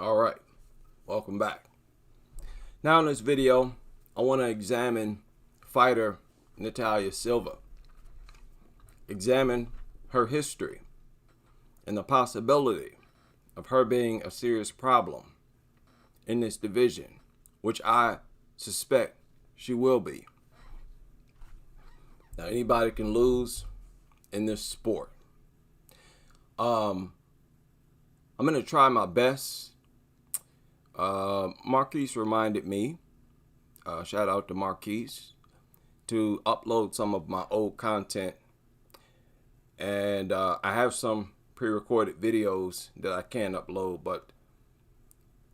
All right, welcome back. Now in this video, I want to examine fighter Natalia Silva. Examine her history and the possibility of her being a serious problem in this division, which I suspect she will be. Now anybody can lose in this sport. I'm going to try my best. Marquise reminded me, shout out to Marquise, to upload some of my old content. And I have some pre-recorded videos that I can upload, but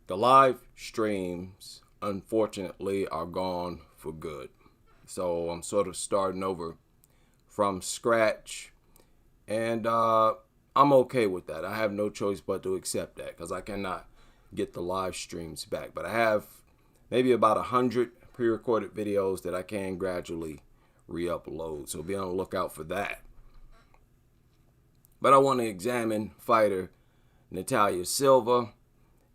the live streams, unfortunately, are gone for good. So I'm sort of starting over from scratch. And I'm okay with that. I have no choice but to accept that because I cannot get the live streams back. But I have maybe about 100 pre-recorded videos that I can gradually re-upload. So be on the lookout for that. But I want to examine fighter Natalia Silva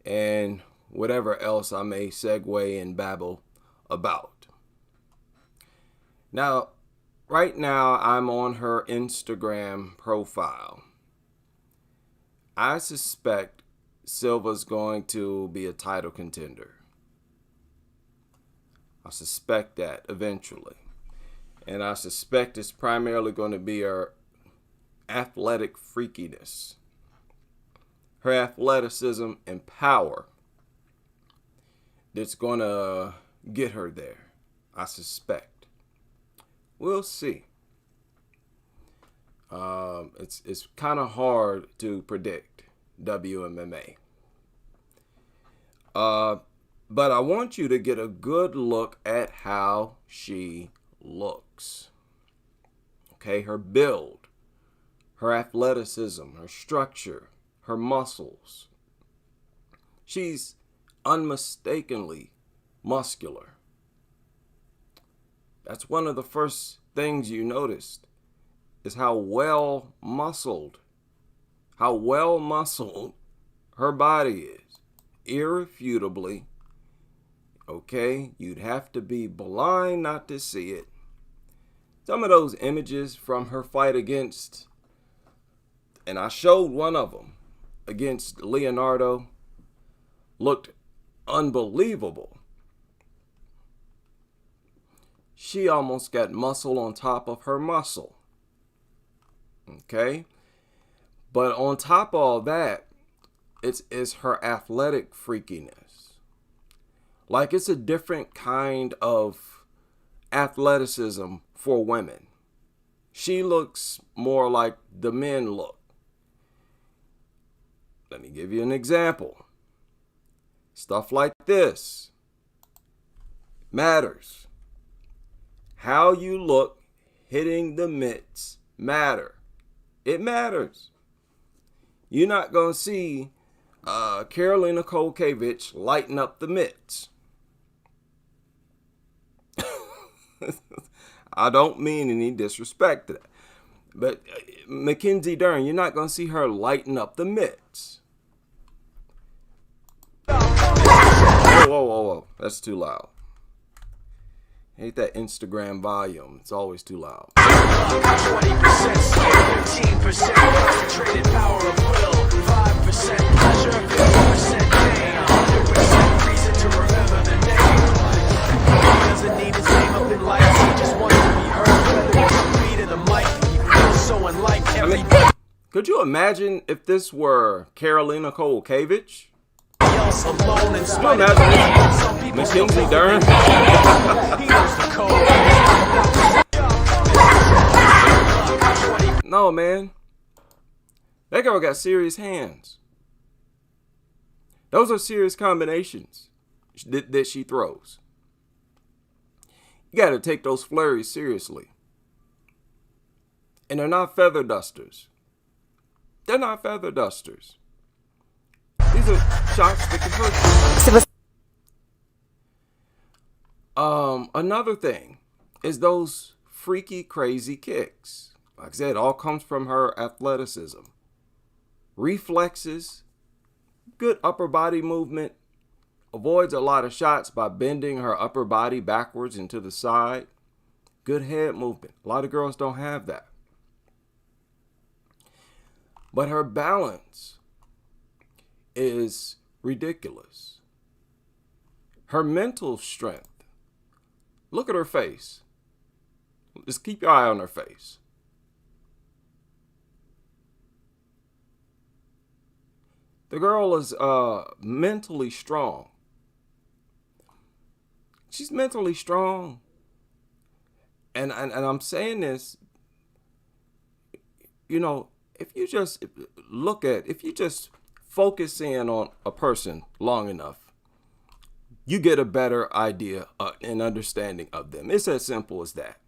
and whatever else I may segue and babble about. Now, right now I'm on her Instagram profile. I suspect Silva's going to be a title contender. I suspect that eventually. And I suspect it's primarily going to be her athletic freakiness, her athleticism and power that's going to get her there, I suspect. We'll see. It's kind of hard to predict WMMA. But I want you to get a good look at how she looks. Okay, her build, her athleticism, her structure, her muscles. She's unmistakably muscular. That's one of the first things you noticed, is how well muscled her body is. Irrefutably. Okay, you'd have to be blind not to see it. Some of those images from her fight against, and I showed one of them, against Leonardo, looked unbelievable. She almost got muscle on top of her muscle. Okay? But on top of all that, it's her athletic freakiness. Like, it's a different kind of athleticism for women. She looks more like the men look. Let me give you an example. Stuff like this matters. How you look hitting the mitts matter. It matters. You're not going to see Karolina Kowalkiewicz lighten up the mitts. I don't mean any disrespect to that. But Mackenzie Dern, you're not going to see her lighten up the mitts. Whoa. That's too loud. I hate that Instagram volume. It's always too loud. 20% skill, 15% concentrated power of will, 5% pleasure, 50% pain, 100% reason to remember the name. He doesn't need his name up in lights, he just wants to be heard. Whether it's the beat of the mic, he feels so unlike every. Could you imagine if this were Karolina Kowalkiewicz? Else alone in spite of Mackenzie Dern. No, man. That girl got serious hands. Those are serious combinations that she throws. You got to take those flurries seriously. And they're not feather dusters. They're not feather dusters. These are shots that can hurt you. Another thing is those freaky, crazy kicks. Like I said, it all comes from her athleticism. Reflexes, Good upper body movement. Avoids a lot of shots by bending her upper body backwards and to the side. Good head movement. A lot of girls don't have that. But her balance is ridiculous. Her mental strength. Look at her face. Just keep your eye on her face. The girl is mentally strong. She's mentally strong. And I'm saying this, you know, if you just focus in on a person long enough, you get a better idea and understanding of them. It's as simple as that.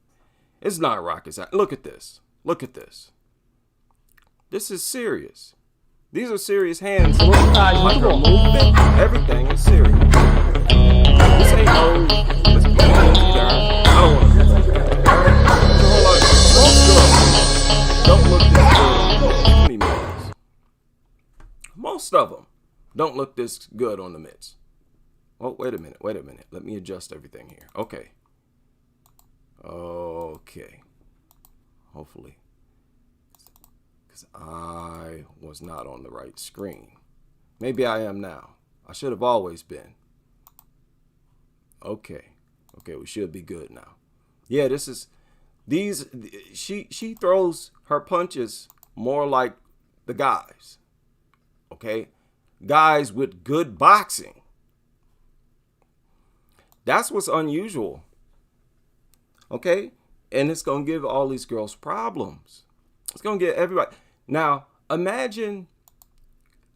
It's not rocket science. Look at this. Look at this. This is serious. These are serious hands. Like her movement, everything is serious. This ain't no. This ain't either. I don't want to. Most girls don't look this good. Most of them don't look this good on the mitts. Oh, wait a minute. Let me adjust everything here. Okay. Hopefully. Because I was not on the right screen. Maybe I am now. I should have always been. Okay, we should be good now. Yeah, she throws her punches more like the guys. Okay? Guys with good boxing. That's what's unusual. Okay? And it's going to give all these girls problems. It's going to get everybody. Now, imagine,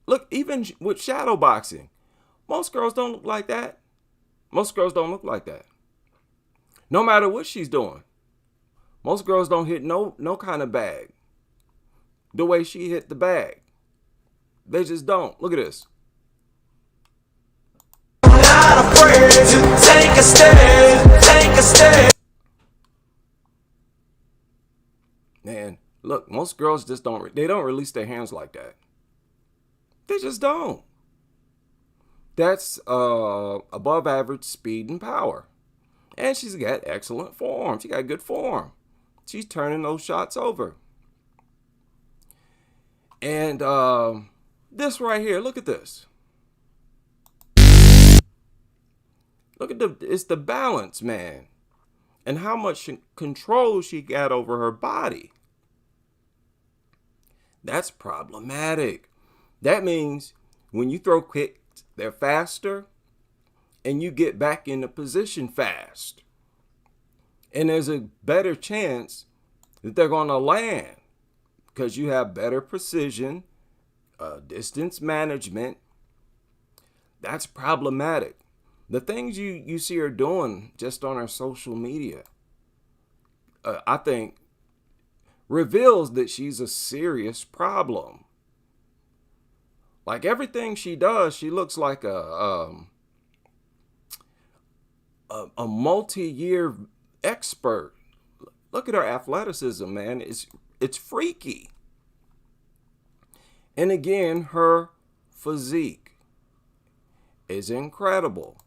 look, even with shadow boxing, most girls don't look like that. Most girls don't look like that. No matter what she's doing. Most girls don't hit no kind of bag the way she hit the bag. They just don't. Look at this. Not afraid to take a stand. Man, look, most girls just don't release their hands like that. They just don't. That's above average speed and power. And she's got excellent form. She got good form. She's turning those shots over. And this right here, look at this. Look at it's the balance, man. And how much control she got over her body. That's problematic. That means when you throw kicks, they're faster and you get back into position fast. And there's a better chance that they're going to land because you have better precision, distance management. That's problematic. The things you see her doing just on her social media, I think, reveals that she's a serious problem. Like everything she does, she looks like a multi-year expert. Look at her athleticism, man. It's freaky. And again, her physique is incredible.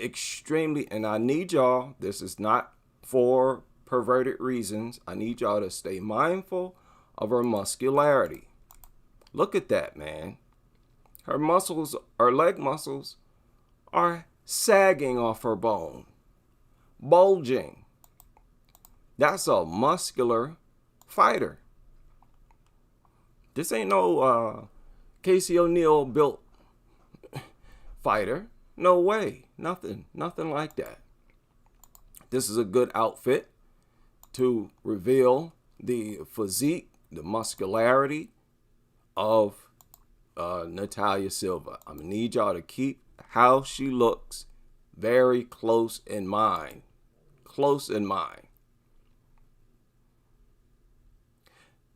Extremely, and I need y'all, this is not for perverted reasons. I need y'all to stay mindful of her muscularity. Look at that, man. Her muscles, her leg muscles, are sagging off her bone, bulging. That's a muscular fighter. This ain't no Casey O'Neill built fighter. No way. Nothing like that. This is a good outfit to reveal the physique, the muscularity of Natalia Silva. I'm going to need y'all to keep how she looks very close in mind. Close in mind.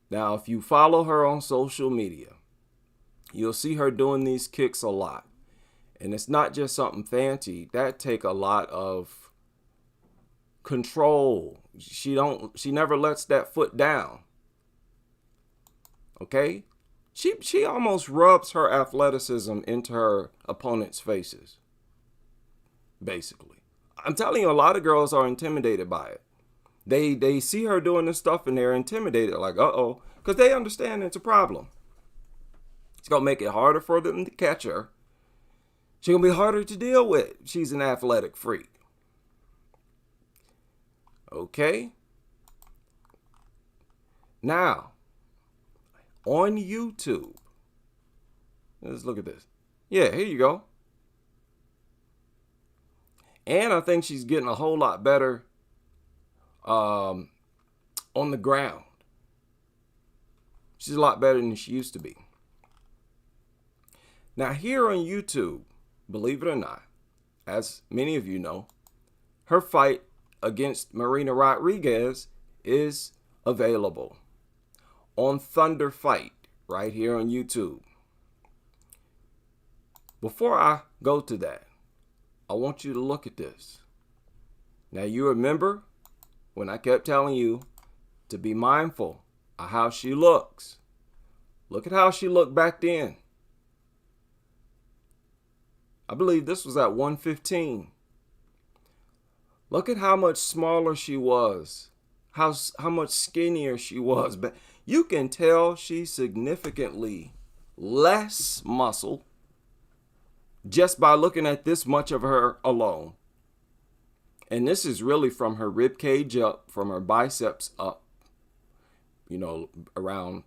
Now, if you follow her on social media, you'll see her doing these kicks a lot. And it's not just something fancy. That take a lot of control. She never lets that foot down. Okay? She almost rubs her athleticism into her opponent's faces. Basically, I'm telling you, a lot of girls are intimidated by it. They see her doing this stuff and they're intimidated, like, uh-oh, because they understand it's a problem. It's gonna make it harder for them to catch her. She's gonna be harder to deal with. She's an athletic freak. Okay. Now, on YouTube, let's look at this. Yeah, here you go. And I think she's getting a whole lot better on the ground. She's a lot better than she used to be. Now, here on YouTube, believe it or not, as many of you know, her fight against Marina Rodriguez is available on Thunder Fight right here on YouTube. Before I go to that, I want you to look at this. Now, you remember when I kept telling you to be mindful of how she looks. Look at how she looked back then. I believe this was at 115. Look at how much smaller she was. How much skinnier she was. But you can tell she's significantly less muscle just by looking at this much of her alone. And this is really from her rib cage up, from her biceps up, you know, around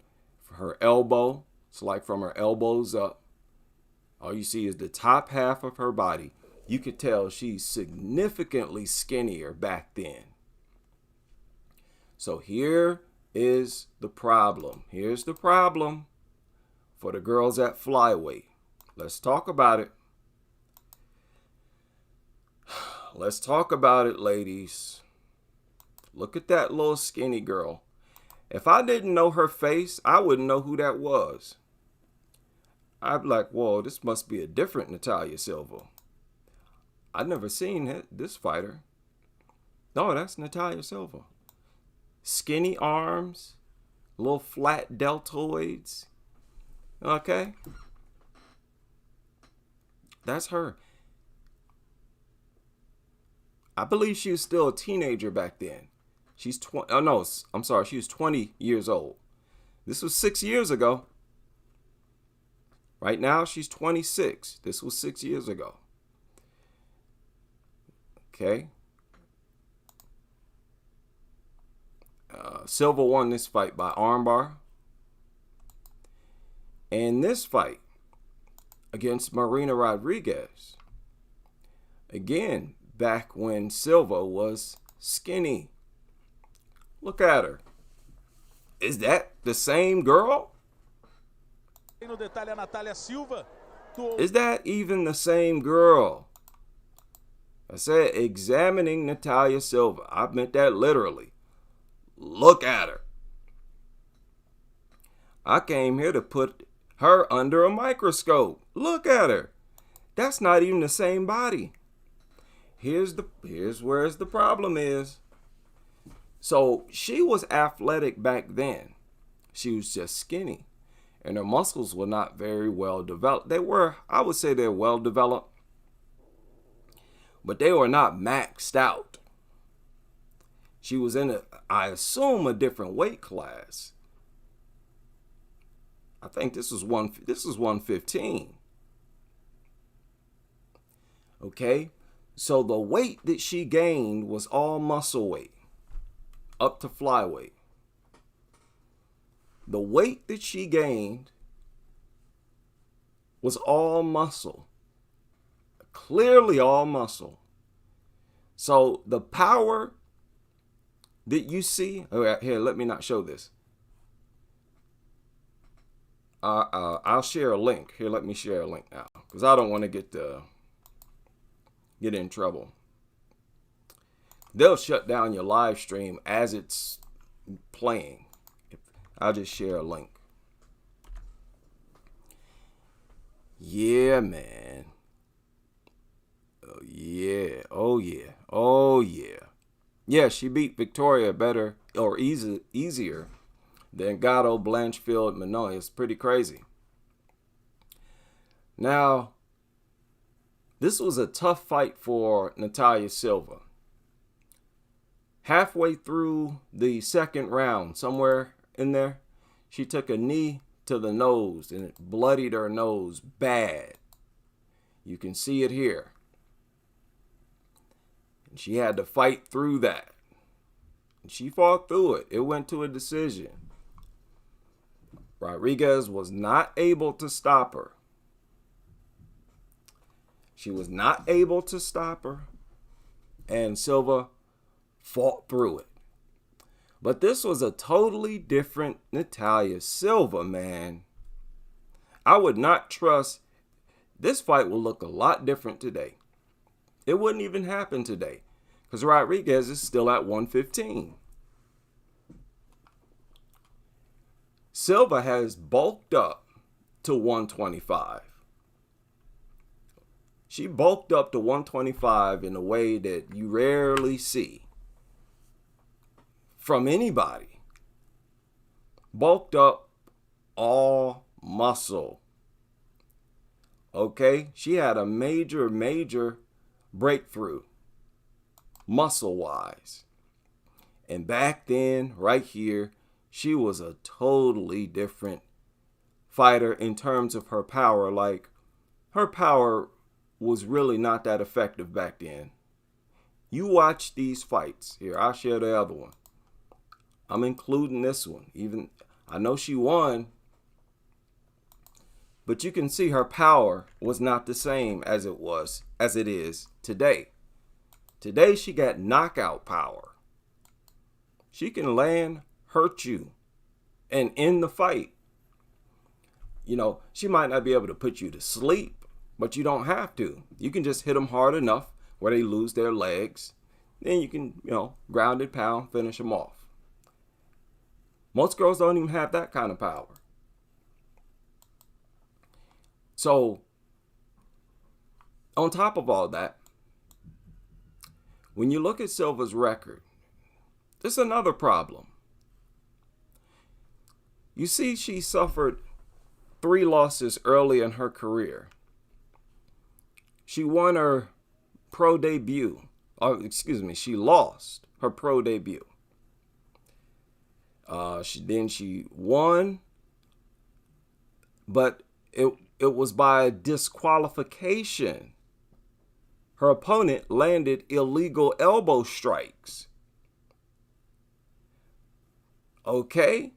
her elbow. It's like from her elbows up. All you see is the top half of her body. You could tell she's significantly skinnier back then. So here is the problem. Here's the problem for the girls at flyweight. Let's talk about it. Let's talk about it, ladies. Look at that little skinny girl. If I didn't know her face, I wouldn't know who that was. I'd be like, whoa, this must be a different Natalia Silva. I've never seen this fighter. No, that's Natalia Silva. Skinny arms, little flat deltoids. Okay? That's her. I believe she was still a teenager back then. She's 20. Oh, no, I'm sorry. She was 20 years old. This was 6 years ago. Right now, she's 26. This was 6 years ago. Okay. Silva won this fight by armbar. And this fight against Marina Rodriguez, again, back when Silva was skinny. Look at her. Is that the same girl? Natalia Silva. Is that even the same girl? I said examining Natalia Silva. I meant that literally. Look at her. I came here to put her under a microscope. Look at her. That's not even the same body. Here's where the problem is. So she was athletic back then. She was just skinny. And her muscles were not very well developed. They were, I would say they're well developed. But they were not maxed out. She was in I assume, a different weight class. I think this was 115. Okay? So the weight that she gained was all muscle weight up to flyweight. The weight that she gained was all muscle. Clearly all muscle. So the power that you see, here, let me not show this. I'll share a link. Here, let me share a link now, because I don't want to get in trouble. They'll shut down your live stream as it's playing. I'll just share a link. Yeah, man. Oh, yeah. Oh, yeah. Oh, yeah. Yeah, she beat Victoria better or easier Then Gatto, Blanchfield, Manoy. It's pretty crazy. Now, this was a tough fight for Natalia Silva. Halfway through the second round, somewhere in there, she took a knee to the nose and it bloodied her nose bad. You can see it here. And she had to fight through that. And she fought through it. It went to a decision. Rodriguez was not able to stop her. She was not able to stop her. And Silva fought through it. But this was a totally different Natalia Silva, man. I would not trust. This fight will look a lot different today. It wouldn't even happen today because Rodriguez is still at 115. Silva has bulked up to 125. She bulked up to 125 in a way that you rarely see from anybody. Bulked up, all muscle. Okay? She had a major breakthrough, muscle-wise. And back then, right here, she was a totally different fighter in terms of her power. Like, her power was really not that effective back then. You watch these fights. Here, I'll share the other one. I'm including this one. Even I know she won, but you can see her power was not the same as it is today. Today she got knockout power. She can land, hurt you, and end the fight. You know, she might not be able to put you to sleep, but you don't have to. You can just hit them hard enough where they lose their legs. Then you can, ground and pound, finish them off. Most girls don't even have that kind of power. So, on top of all that, when you look at Silva's record, there's another problem. You see, she suffered 3 losses early in her career. She won her pro debut. She lost her pro debut. She won, but it was by disqualification. Her opponent landed illegal elbow strikes. Okay?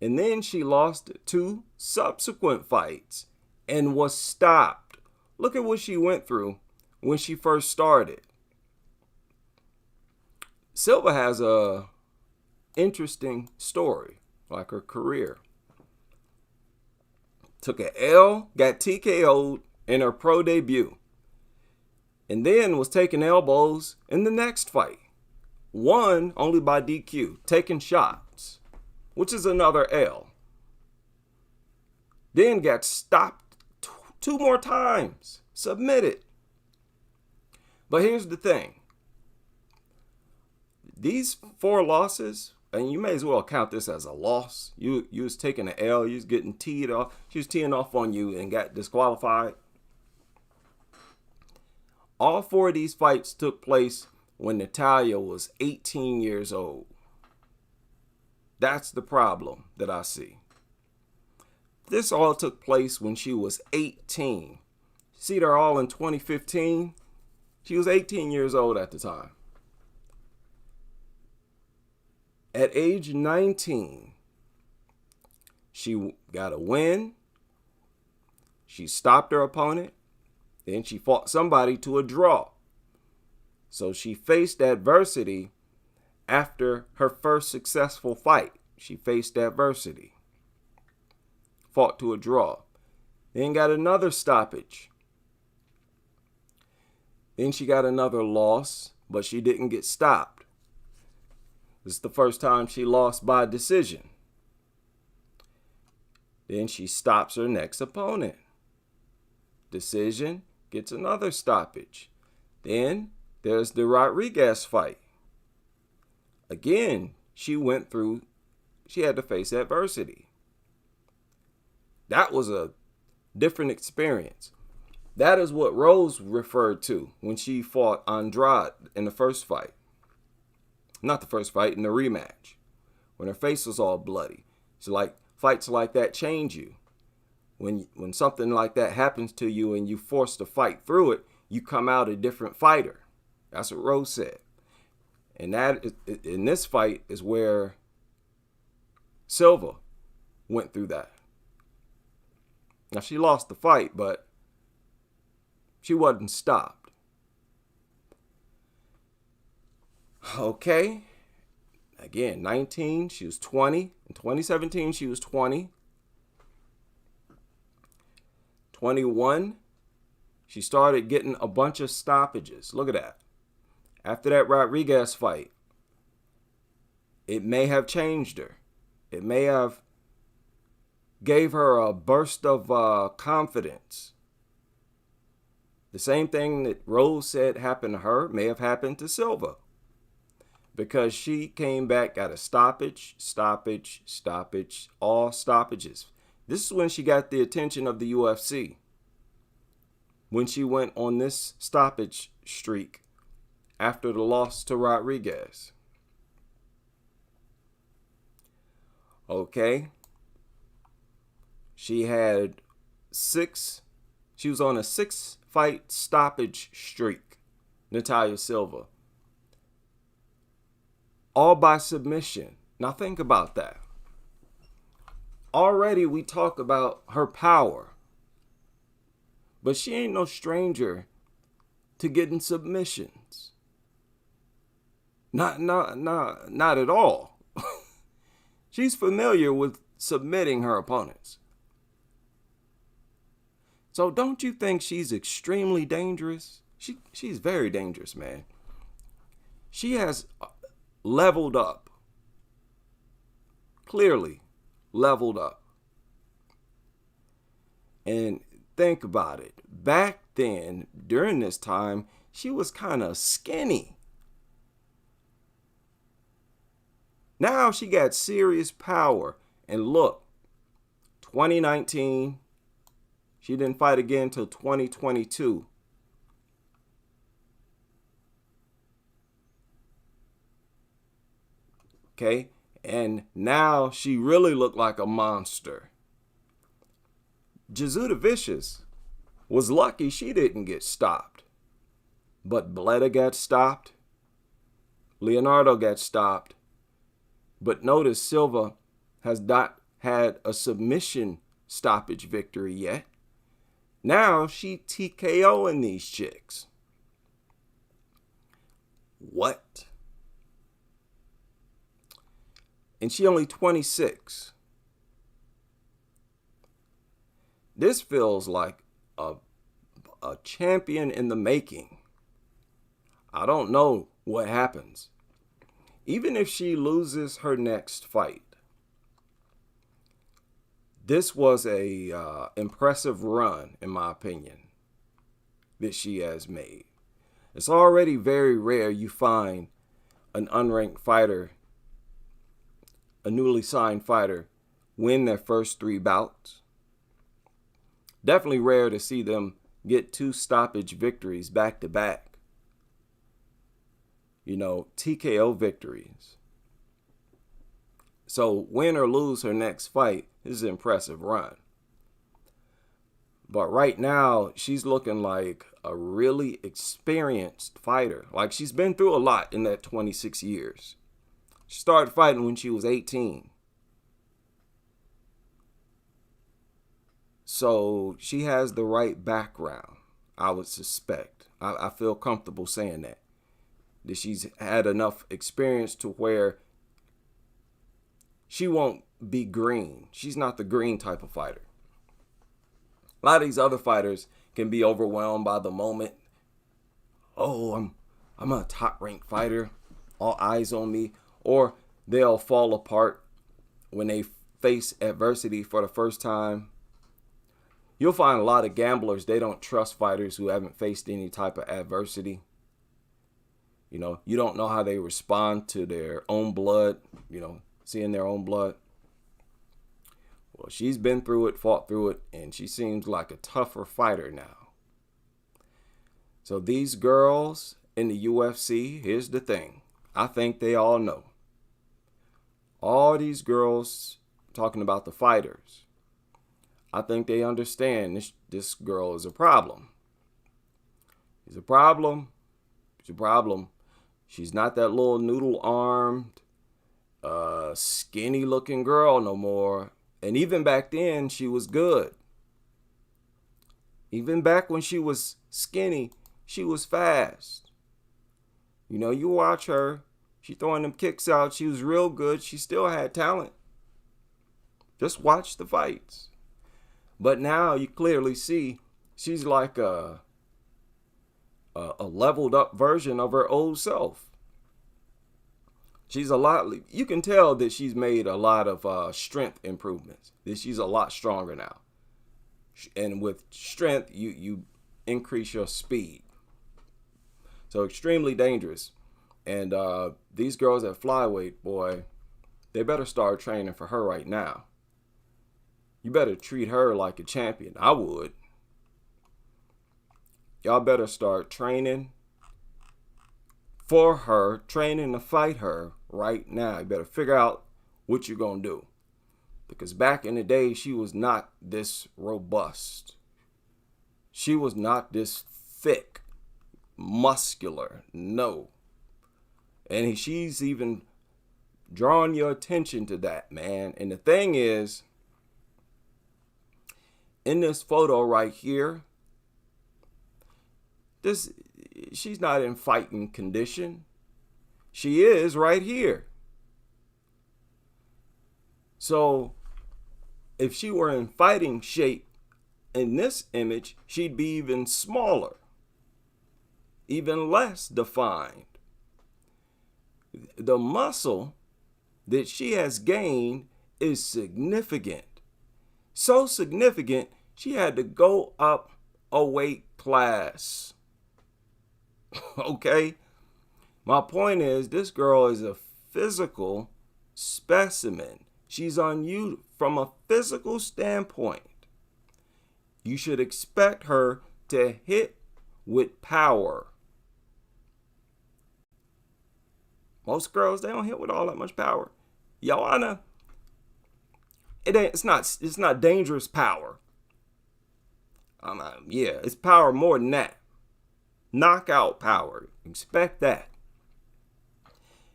And then she lost 2 subsequent fights and was stopped. Look at what she went through when she first started. Silva has a interesting story, like her career. Took an L, got TKO'd in her pro debut, and then was taking elbows in the next fight. Won only by DQ, taking shots, which is another L. Then got stopped 2 more times, submitted. But here's the thing. These 4 losses, and you may as well count this as a loss. You was taking an L, you was getting teed off. She was teeing off on you and got disqualified. All 4 of these fights took place when Natalia was 18 years old. That's the problem that I see. This all took place when she was 18. See, they're all in 2015. She was 18 years old at the time. At age 19, she got a win. She stopped her opponent. Then she fought somebody to a draw. So she faced adversity after her first successful fight. She faced adversity. Fought to a draw. Then got another stoppage. Then she got another loss, but she didn't get stopped. This is the first time she lost by decision. Then she stops her next opponent. Decision, gets another stoppage. Then there's the Rodriguez fight. Again, she went through she had to face adversity. That was a different experience. That is what Rose referred to when she fought Andrade in the first fight. Not the first fight, in the rematch. When her face was all bloody. So like fights like that change you. When something like that happens to you and you forced to fight through it, you come out a different fighter. That's what Rose said. And that in this fight is where Silva went through that. Now she lost the fight, but she wasn't stopped. Okay. Again, 19, she was 20. In 2017, she was 20. 21, she started getting a bunch of stoppages. Look at that. After that Rodriguez fight, it may have changed her. It may have gave her a burst of confidence. The same thing that Rose said happened to her may have happened to Silva. Because she came back at a stoppage, all stoppages. This is when she got the attention of the UFC. When she went on this stoppage streak after the loss to Rodriguez. Okay. She was on a 6-fight stoppage streak, Natalia Silva. All by submission. Now think about that. Already we talk about her power. But she ain't no stranger to getting submissions. Not at all. She's familiar with submitting her opponents. So don't you think she's extremely dangerous? She's very dangerous, man. She has leveled up. Clearly leveled up. And think about it. Back then, during this time, she was kind of skinny. Now she got serious power. And look, 2019, she didn't fight again until 2022. Okay? And now she really looked like a monster. Jesuda Vicious was lucky she didn't get stopped. But Bleda got stopped. Leonardo got stopped. But notice Silva has not had a submission stoppage victory yet. Now she TKOing these chicks. What? And she only 26. This feels like a champion in the making. I don't know what happens. Even if she loses her next fight, this was a impressive run, in my opinion, that she has made. It's already very rare you find an unranked fighter, a newly signed fighter, win their first 3 bouts. Definitely rare to see them get 2 stoppage victories back to back. You know, TKO victories. So win or lose her next fight, this is an impressive run. But right now, she's looking like a really experienced fighter. Like she's been through a lot in that 26 years. She started fighting when she was 18. So she has the right background, I would suspect. I feel comfortable saying that. That she's had enough experience to where she won't be green. She's not the green type of fighter. A lot of these other fighters can be overwhelmed by the moment. Oh, I'm a top-ranked fighter. All eyes on me. Or they'll fall apart when they face adversity for the first time. You'll find a lot of gamblers, they don't trust fighters who haven't faced any type of adversity. You know, you don't know how they respond to their own blood. You know, seeing their own blood. Well, she's been through it, fought through it, and she seems like a tougher fighter now. So these girls in the UFC, here's the thing. I think they all know. All these girls talking about the fighters, I think they understand this girl is a problem. She's a problem. She's a problem. She's not that little noodle-armed, skinny-looking girl no more. And even back then, she was good. Even back when she was skinny, she was fast. You know, you watch her, she throwing them kicks out. She was real good. She still had talent. Just watch the fights. But now you clearly see she's like a leveled up version of her old self. She's a lot, you can tell that she's made a lot of strength improvements. That she's a lot stronger now. And with strength, you increase your speed. So extremely dangerous. And these girls at flyweight, boy, they better start training for her right now. You better treat her like a champion. I would. Y'all better start training for her, training to fight her right now. You better figure out what you're going to do. Because back in the day, she was not this robust. She was not this thick, muscular. No. And she's even drawing your attention to that, man. And the thing is, in this photo right here, she's not in fighting condition. She is right here. So if she were in fighting shape in this image, she'd be even smaller, even less defined. The muscle that she has gained is significant. So significant, she had to go up a weight class. Okay? My point is, this girl is a physical specimen. She's on you from a physical standpoint. You should expect her to hit with power. Most girls, they don't hit with all that much power. Joanna, it's not dangerous power. Yeah, it's power more than that. Knockout power. Expect that.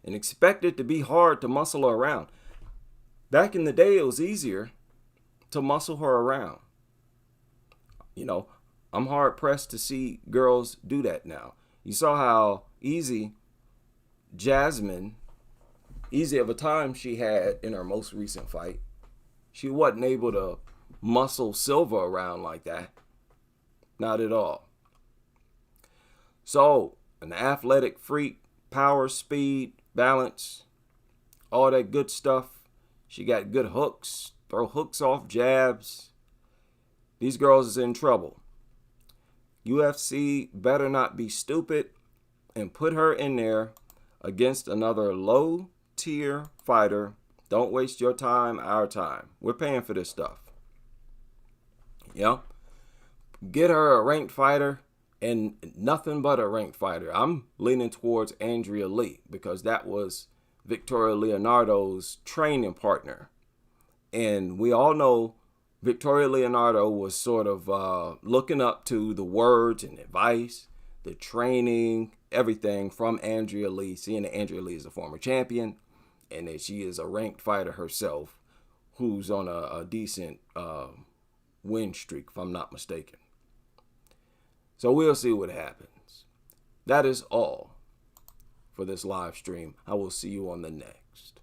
And expect it to be hard to muscle her around. Back in the day, it was easier to muscle her around. You know, I'm hard pressed to see girls do that now. You saw how easy of a time she had in her most recent fight. She wasn't able to muscle Silva around like that. Not at all. So, an athletic freak, power, speed, balance, all that good stuff. She got good hooks, throw hooks off jabs. These girls is in trouble. UFC better not be stupid and put her in there against another low-tier fighter. Don't waste your time, our time. We're paying for this stuff. Yeah. Get her a ranked fighter and nothing but a ranked fighter. I'm leaning towards Andrea Lee because that was Victoria Leonardo's training partner. And we all know Victoria Leonardo was sort of looking up to the words and advice, the training, everything from Andrea Lee, seeing that Andrea Lee is a former champion and that she is a ranked fighter herself who's on a decent win streak, if I'm not mistaken. So we'll see what happens. That is all for this live stream. I will see you on the next.